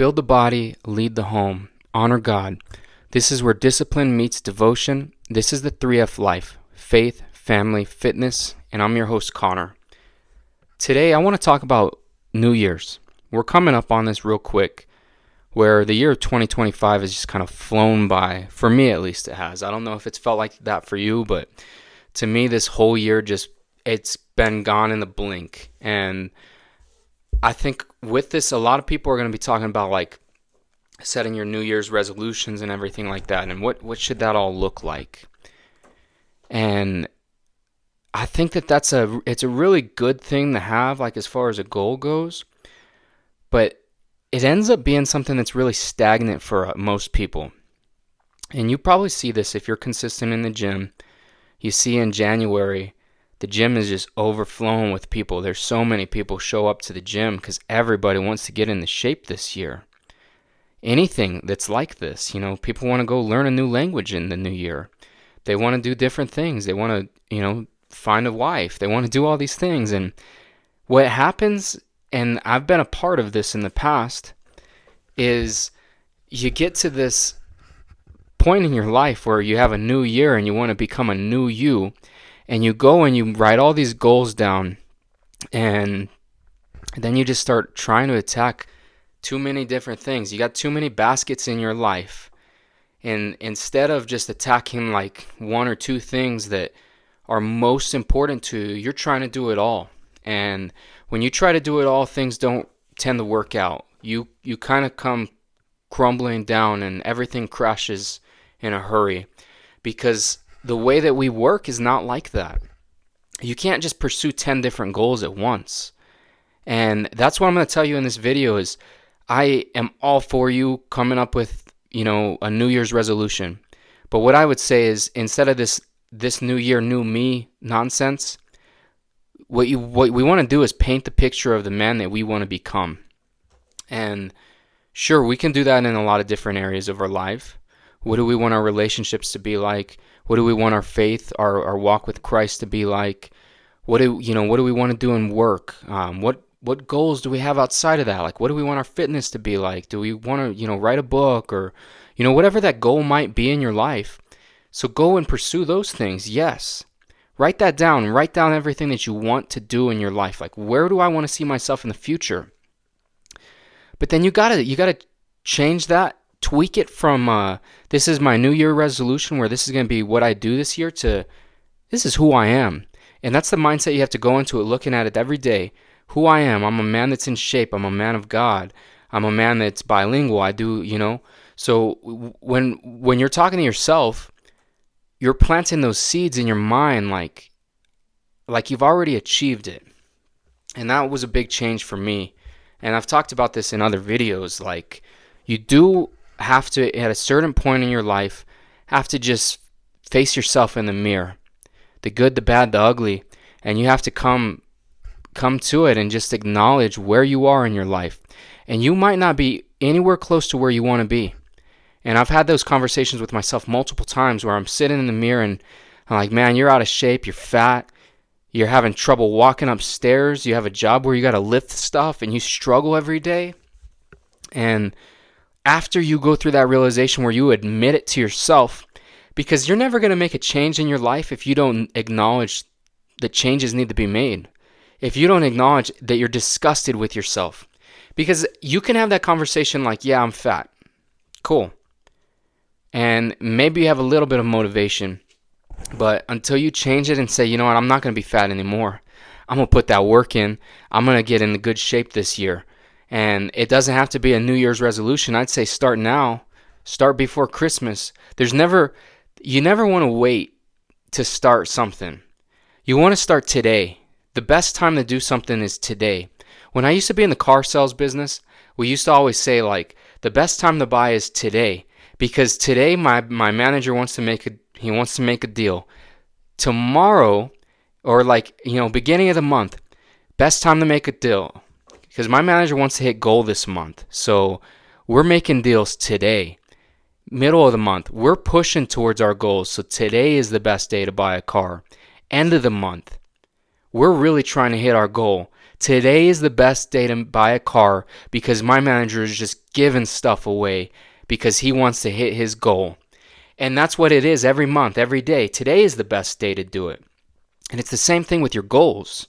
Build the body, lead the home, honor God. This is where discipline meets devotion. This is the 3F life: faith, family, fitness, and I'm your host, Connor. Today, I want to talk about New Year's. We're coming up on this real quick, where the year of 2025 has just kind of flown by. For me, at least, it has. I don't know if it's felt like that for you, but to me, this whole year it's been gone in the blink. And I think with this, a lot of people are going to be talking about like setting your New Year's resolutions and everything like that, and what should that all look like. And I think it's a really good thing to have, like as far as a goal goes, but it ends up being something that's really stagnant for most people. And you probably see this if you're consistent in the gym. You see in January, the gym is just overflowing with people. There's so many people show up to the gym because everybody wants to get into shape this year. Anything that's like this, people want to go learn a new language in the new year. They want to do different things. They want to, find a wife. They want to do all these things. And what happens, and I've been a part of this in the past, is you get to this point in your life where you have a new year and you want to become a new you. And you go and you write all these goals down, and then you just start trying to attack too many different things. You got too many baskets in your life. And instead of just attacking like one or two things that are most important to you, you're trying to do it all. And when you try to do it all, things don't tend to work out. You kind of come crumbling down and everything crashes in a hurry, because the way that we work is not like that. You can't just pursue 10 different goals at once. And that's what I'm going to tell you in this video is I am all for you coming up with, a New Year's resolution. But what I would say is, instead of this new year, new me nonsense, what we want to do is paint the picture of the man that we want to become. And sure, we can do that in a lot of different areas of our life. What do we want our relationships to be like? What do we want our faith, our walk with Christ to be like? What do we want to do in work? What goals do we have outside of that? Like, what do we want our fitness to be like? Do we want to, write a book, or, whatever that goal might be in your life? So go and pursue those things. Yes. Write that down. Write down everything that you want to do in your life. Like, where do I want to see myself in the future? But then you gotta change that. Tweak it from this is my New Year resolution, where this is going to be what I do this year, to this is who I am. And that's the mindset you have to go into it, looking at it every day. Who I am. I'm a man that's in shape. I'm a man of God. I'm a man that's bilingual. I do, So when you're talking to yourself, you're planting those seeds in your mind like you've already achieved it. And that was a big change for me. And I've talked about this in other videos. Like, you do have to, at a certain point in your life, have to just face yourself in the mirror, the good, the bad, the ugly, and you have to come to it and just acknowledge where you are in your life. And you might not be anywhere close to where you want to be. And I've had those conversations with myself multiple times where I'm sitting in the mirror and I'm like, man, you're out of shape, you're fat, you're having trouble walking upstairs, you have a job where you got to lift stuff and you struggle every day. And after you go through that realization where you admit it to yourself, because you're never going to make a change in your life if you don't acknowledge that changes need to be made. If you don't acknowledge that you're disgusted with yourself. Because you can have that conversation like, yeah, I'm fat. Cool. And maybe you have a little bit of motivation. But until you change it and say, you know what, I'm not going to be fat anymore. I'm going to put that work in. I'm going to get into good shape this year. And it doesn't have to be a New Year's resolution. I'd say start now. Start before Christmas. You never want to wait to start something. You want to start today. The best time to do something is today. When I used to be in the car sales business, we used to always say, like, the best time to buy is today. Because today my manager wants to make a deal. Tomorrow, or beginning of the month, best time to make a deal. Because my manager wants to hit goal this month. So we're making deals today. Middle of the month, we're pushing towards our goals. So today is the best day to buy a car. End of the month, we're really trying to hit our goal. Today is the best day to buy a car because my manager is just giving stuff away because he wants to hit his goal. And that's what it is every month, every day. Today is the best day to do it. And it's the same thing with your goals.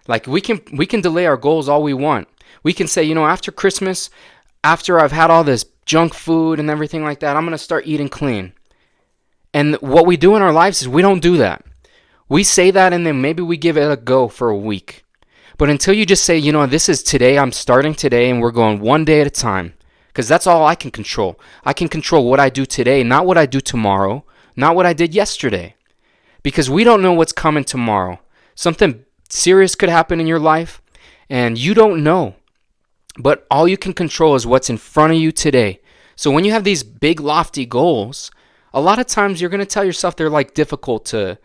Like we can delay our goals all we want. We can say, after Christmas, after I've had all this junk food and everything like that, I'm going to start eating clean. And what we do in our lives is we don't do that. We say that and then maybe we give it a go for a week. But until you just say, this is today, I'm starting today and we're going one day at a time. Because that's all I can control. I can control what I do today, not what I do tomorrow, not what I did yesterday. Because we don't know what's coming tomorrow. Something serious could happen in your life and you don't know. But all you can control is what's in front of you today. So when you have these big lofty goals, a lot of times you're going to tell yourself they're like difficult to,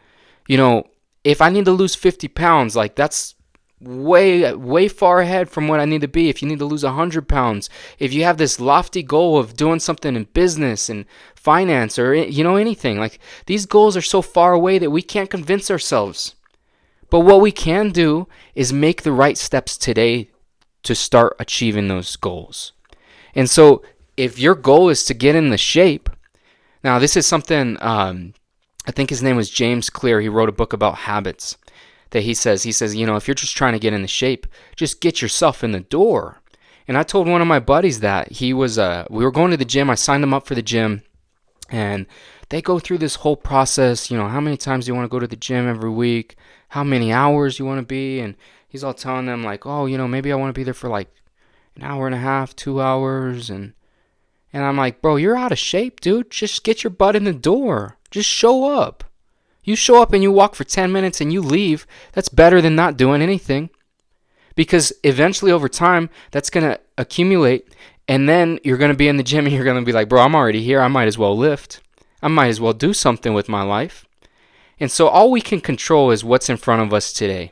if I need to lose 50 pounds, like that's way far ahead from what I need to be. If you need to lose 100 pounds, if you have this lofty goal of doing something in business and finance or, anything, like these goals are so far away that we can't convince ourselves. But what we can do is make the right steps today to start achieving those goals. And so if your goal is to get in the shape, now this is something, I think his name was James Clear. He wrote a book about habits that he says, if you're just trying to get in the shape, just get yourself in the door. And I told one of my buddies that we were going to the gym. I signed him up for the gym and they go through this whole process. How many times do you want to go to the gym every week? How many hours you want to be? And he's all telling them like, oh, maybe I want to be there for like an hour and a half, 2 hours. And I'm like, bro, you're out of shape, dude. Just get your butt in the door. Just show up. You show up and you walk for 10 minutes and you leave. That's better than not doing anything. Because eventually over time, that's going to accumulate. And then you're going to be in the gym and you're going to be like, bro, I'm already here. I might as well lift. I might as well do something with my life. And so all we can control is what's in front of us today.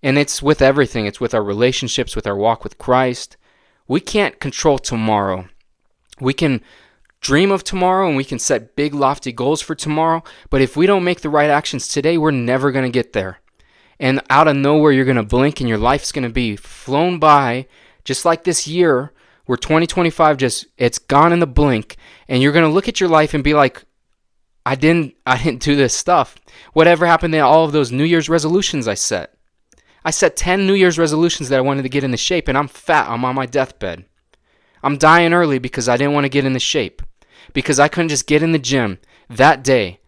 And it's with everything. It's with our relationships, with our walk with Christ. We can't control tomorrow. We can dream of tomorrow and we can set big lofty goals for tomorrow, but if we don't make the right actions today, we're never going to get there. And out of nowhere, you're going to blink and your life's going to be flown by, just like this year where 2025 it's gone in the blink, and you're going to look at your life and be like, I didn't do this stuff. Whatever happened to all of those New Year's resolutions I set? I set 10 New Year's resolutions that I wanted to get into shape, and I'm fat. I'm on my deathbed. I'm dying early because I didn't want to get into shape. Because I couldn't just get in the gym that day.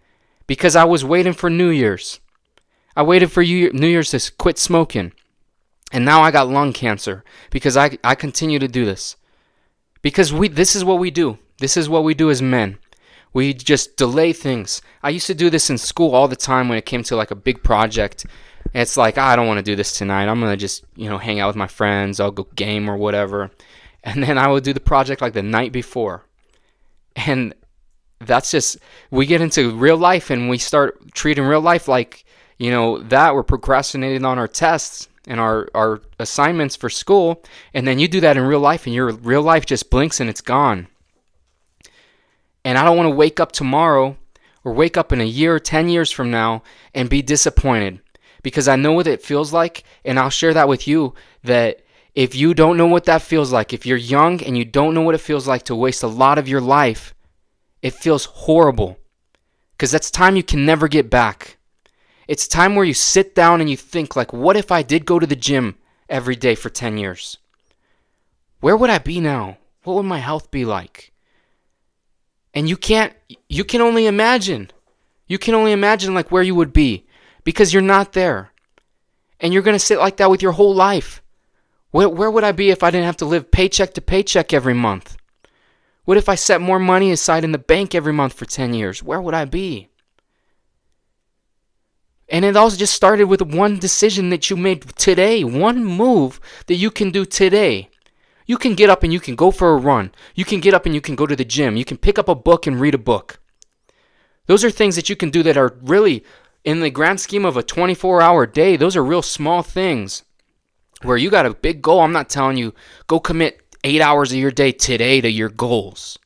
Because I was waiting for New Year's. I waited for New Year's to quit smoking. And now I got lung cancer because I continue to do this. Because this is what we do. This is what we do as men. We just delay things. I used to do this in school all the time when it came to like a big project. And it's like, I don't want to do this tonight. I'm going to just, hang out with my friends. I'll go game or whatever. And then I would do the project like the night before. And that's just, we get into real life and we start treating real life like, that we're procrastinating on our tests and our assignments for school. And then you do that in real life and your real life just blinks and it's gone. And I don't want to wake up tomorrow or wake up in a year, 10 years from now and be disappointed, because I know what it feels like. And I'll share that with you, that if you don't know what that feels like, if you're young and you don't know what it feels like to waste a lot of your life, it feels horrible. Because that's time you can never get back. It's time where you sit down and you think like, what if I did go to the gym every day for 10 years? Where would I be now? What would my health be like? And you can only imagine. You can only imagine like where you would be, because you're not there. And you're going to sit like that with your whole life. Where would I be if I didn't have to live paycheck to paycheck every month? What if I set more money aside in the bank every month for 10 years? Where would I be? And it all just started with one decision that you made today, one move that you can do today. You can get up and you can go for a run. You can get up and you can go to the gym. You can pick up a book and read a book. Those are things that you can do that are really, in the grand scheme of a 24-hour day, those are real small things. Where you got a big goal, I'm not telling you, go commit 8 hours of your day today to your goals.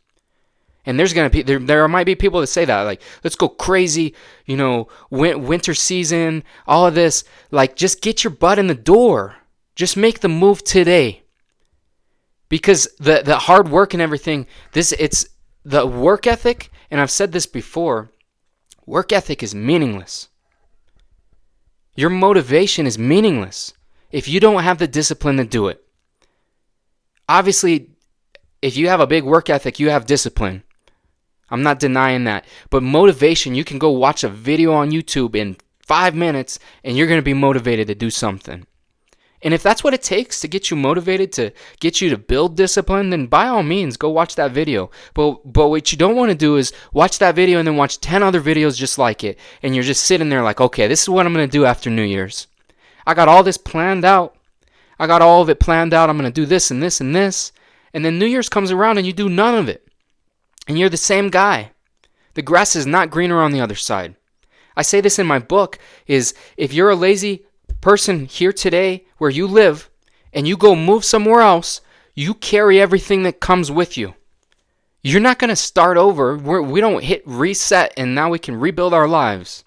And there's going to be, there might be people that say that, like, let's go crazy, winter season, all of this. Like, just get your butt in the door. Just make the move today. Because the hard work and everything, it's the work ethic, and I've said this before, work ethic is meaningless. Your motivation is meaningless if you don't have the discipline to do it. Obviously, if you have a big work ethic, you have discipline. I'm not denying that. But motivation, you can go watch a video on YouTube in 5 minutes and you're going to be motivated to do something. And if that's what it takes to get you motivated, to get you to build discipline, then by all means, go watch that video. But what you don't want to do is watch that video and then watch 10 other videos just like it. And you're just sitting there like, okay, this is what I'm going to do after New Year's. I got all this planned out. I got all of it planned out. I'm going to do this and this and this. And then New Year's comes around and you do none of it. And you're the same guy. The grass is not greener on the other side. I say this in my book, is if you're a lazy person here today where you live and you go move somewhere else, you carry everything that comes with you. You're not going to start over. We don't hit reset and now we can rebuild our lives.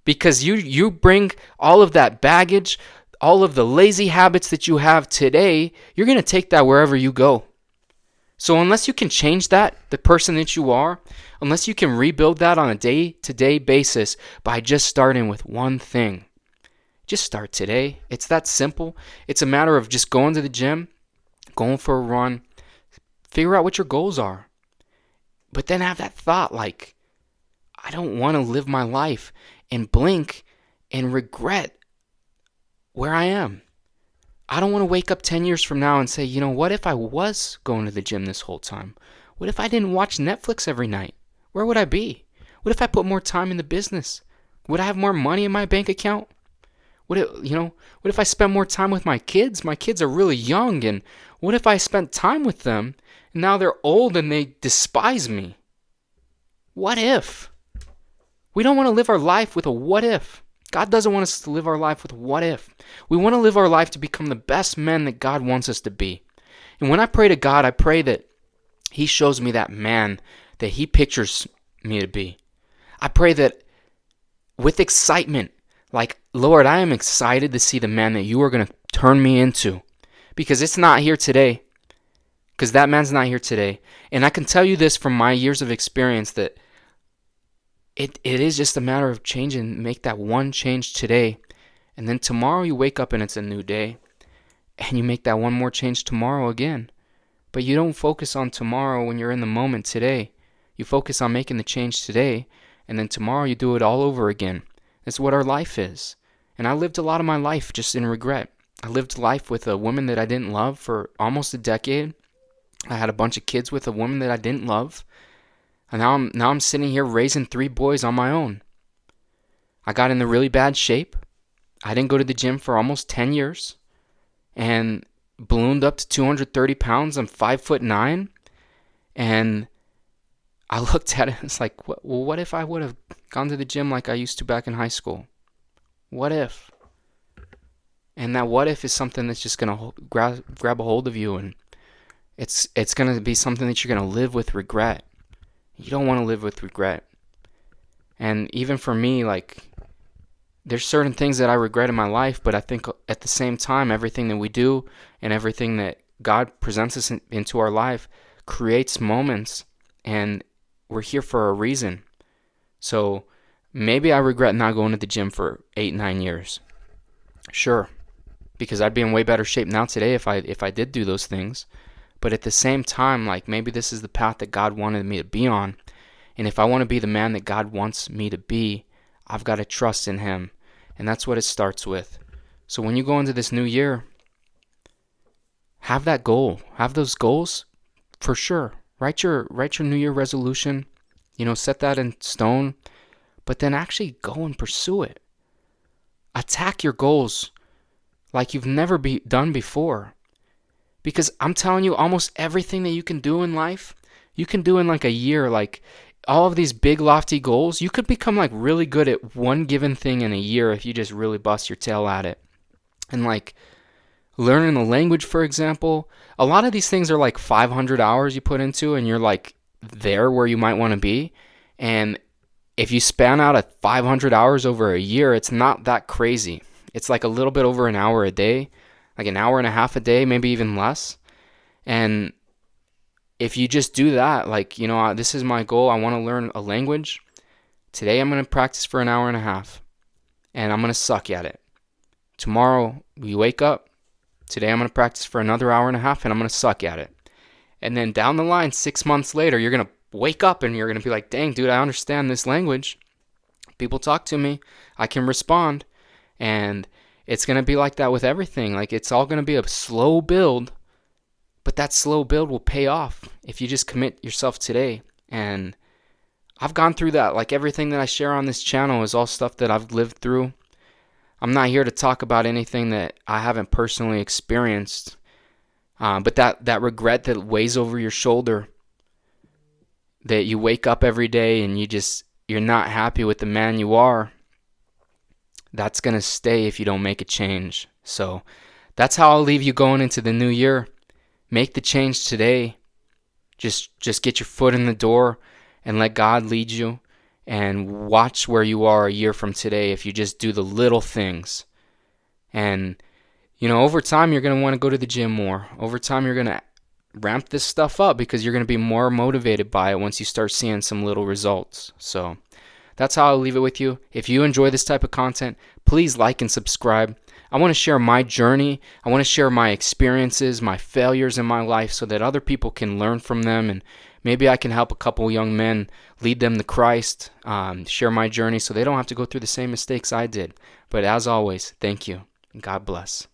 Because you bring all of that baggage, all of the lazy habits that you have today, you're going to take that wherever you go. So unless you can change that, the person that you are, unless you can rebuild that on a day-to-day basis by just starting with one thing, just start today. It's that simple. It's a matter of just going to the gym, going for a run, figure out what your goals are. But then have that thought like, I don't want to live my life and blink and regret where I am. I don't want to wake up 10 years from now and say, you know, what if I was going to the gym this whole time? What if I didn't watch Netflix every night? Where would I be? What if I put more time in the business? Would I have more money in my bank account? What if I spent more time with my kids? My kids are really young, and what if I spent time with them and now they're old and they despise me? What if? We don't want to live our life with a what if. God doesn't want us to live our life with a what if. We want to live our life to become the best men that God wants us to be. And when I pray to God, I pray that He shows me that man that He pictures me to be. I pray that with excitement, like, Lord, I am excited to see the man that you are going to turn me into. Because it's not here today. Because that man's not here today. And I can tell you this from my years of experience that it is just a matter of changing. Make that one change today. And then tomorrow you wake up and it's a new day. And you make that one more change tomorrow again. But you don't focus on tomorrow when you're in the moment today. You focus on making the change today. And then tomorrow you do it all over again. That's what our life is. And I lived a lot of my life just in regret. I lived life with a woman that I didn't love for almost a decade. I had a bunch of kids with a woman that I didn't love. And now I'm sitting here raising 3 boys on my own. I got into really bad shape. I didn't go to the gym for almost 10 years. And ballooned up to 230 pounds. I'm 5'9". And I looked at it and it's like, well, what if I would have gone to the gym like I used to back in high school? What if? And that what if is something that's just going to grab a hold of you, and it's going to be something that you're going to live with regret. You don't want to live with regret. And even for me, like, there's certain things that I regret in my life, but I think at the same time, everything that we do and everything that God presents us into our life creates moments, and we're here for a reason. So maybe I regret not going to the gym for 8-9 years. Sure, because I'd be in way better shape now today if I did do those things. But at the same time, like, maybe this is the path that God wanted me to be on. And if I want to be the man that God wants me to be, I've got to trust in Him. And that's what it starts with. So when you go into this new year, have that goal. Have those goals for sure. Write your New Year resolution. Set that in stone. But then actually go and pursue it. Attack your goals like you've never done before. Because I'm telling you, almost everything that you can do in life, you can do in like a year. Like all of these big lofty goals, you could become like really good at one given thing in a year if you just really bust your tail at it. And like learning a language, for example, a lot of these things are like 500 hours you put into, and you're like there where you might want to be. And if you span out at 500 hours over a year, it's not that crazy. It's like a little bit over an hour a day. like an hour and a half a day, maybe even less. And if you just do that, like, this is my goal. I want to learn a language. Today I'm going to practice for an hour and a half, and I'm going to suck at it. Tomorrow we wake up. Today I'm going to practice for another hour and a half, and I'm going to suck at it. And then down the line, 6 months later, you're going to wake up and you're going to be like, dang, dude, I understand this language. People talk to me. I can respond. And it's going to be like that with everything. Like, it's all going to be a slow build, but that slow build will pay off if you just commit yourself today. And I've gone through that. Like, everything that I share on this channel is all stuff that I've lived through. I'm not here to talk about anything that I haven't personally experienced. But that regret that weighs over your shoulder, that you wake up every day and you're not happy with the man you are, that's going to stay if you don't make a change. So that's how I'll leave you going into the new year. Make the change today. Just get your foot in the door and let God lead you, and watch where you are a year from today if you just do the little things. And over time, you're going to want to go to the gym more. Over time, you're going to ramp this stuff up because you're going to be more motivated by it once you start seeing some little results. So that's how I'll leave it with you. If you enjoy this type of content, please like and subscribe. I want to share my journey. I want to share my experiences, my failures in my life, so that other people can learn from them, and maybe I can help a couple young men, lead them to Christ, share my journey so they don't have to go through the same mistakes I did. But as always, thank you, and God bless.